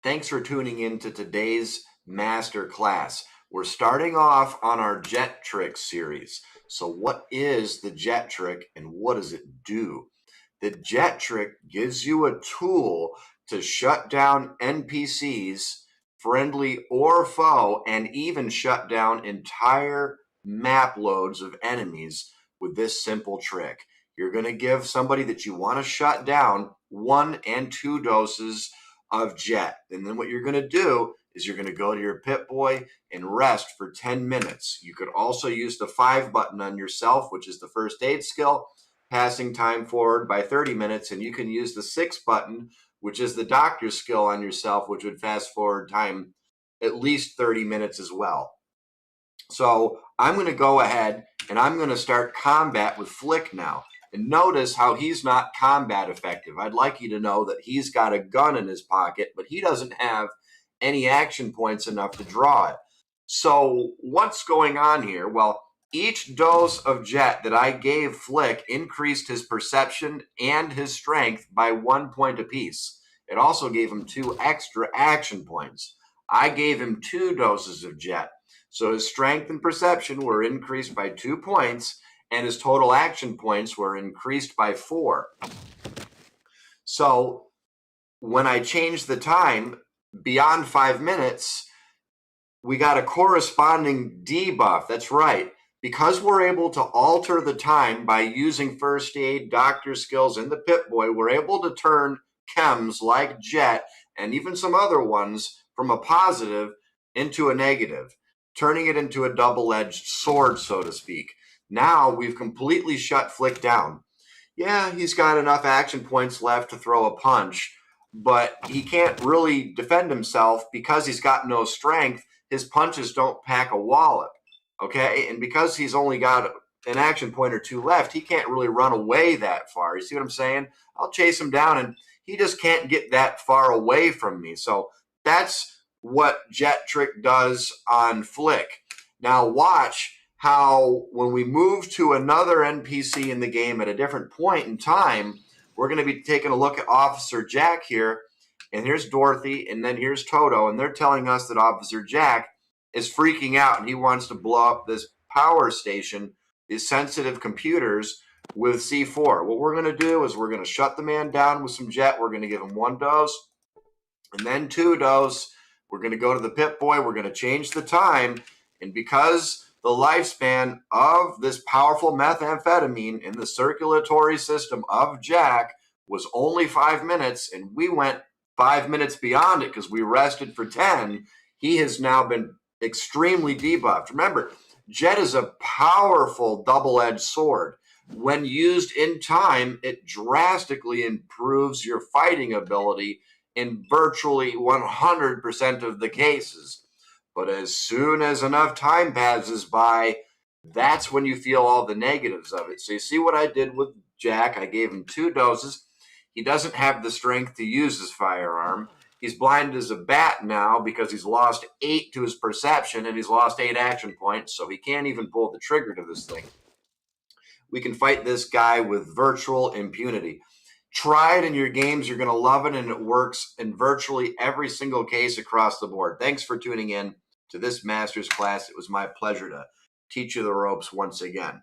Thanks for tuning in to today's master class. We're starting off on our jet trick series. So what is the jet trick and what does it do? The jet trick gives you a tool to shut down NPCs, friendly or foe, and even shut down entire map loads of enemies with this simple trick. You're going to give somebody that you want to shut down 1 and 2 doses of jet. And then what you're going to do is you're going to go to your Pip-Boy and rest for 10 minutes. You could also use the 5 button on yourself, which is the first aid skill, passing time forward by 30 minutes. And you can use the 6 button, which is the doctor skill on yourself, which would fast forward time at least 30 minutes as well. So I'm going to go ahead and I'm going to start combat with Flick now. And notice how he's not combat effective. I'd like you to know that he's got a gun in his pocket, but he doesn't have any action points enough to draw it. So what's going on here? Well, each dose of jet that I gave Flick increased his perception and his strength by 1 point apiece. It also gave him 2 extra action points. I gave him 2 doses of jet. So his strength and perception were increased by 2 points, and his total action points were increased by 4. So when I changed the time beyond 5 minutes, we got a corresponding debuff. That's right. Because we're able to alter the time by using first aid, doctor skills, and the Pip-Boy, we're able to turn chems like jet and even some other ones from a positive into a negative, turning it into a double-edged sword, so to speak. Now we've completely shut Flick down. Yeah, he's got enough action points left to throw a punch, but he can't really defend himself because he's got no strength. His punches don't pack a wallop, okay? And because he's only got an action point or 2 left, he can't really run away that far. You see what I'm saying? I'll chase him down, and he just can't get that far away from me. So that's what Jet Trick does on Flick. Now watch how when we move to another NPC in the game at a different point in time, we're going to be taking a look at Officer Jack here. And here's Dorothy, and then here's Toto, and they're telling us that Officer Jack is freaking out, and he wants to blow up this power station, these sensitive computers, with C4. What we're going to do is we're going to shut the man down with some jet. We're going to give him 1 dose, and then 2 dose. We're going to go to the Pip-Boy. We're going to change the time, and because the lifespan of this powerful methamphetamine in the circulatory system of Jack was only 5 minutes, and we went 5 minutes beyond it because we rested for 10, he has now been extremely debuffed. Remember, jet is a powerful double-edged sword. When used in time, it drastically improves your fighting ability in virtually 100% of the cases. But as soon as enough time passes by, that's when you feel all the negatives of it. So you see what I did with Jack? I gave him 2 doses. He doesn't have the strength to use his firearm. He's blind as a bat now because he's lost 8 to his perception and he's lost 8 action points, so he can't even pull the trigger to this thing. We can fight this guy with virtual impunity. Try it in your games. You're going to love it, and it works in virtually every single case across the board. Thanks for tuning in to this master's class. It was my pleasure to teach you the ropes once again.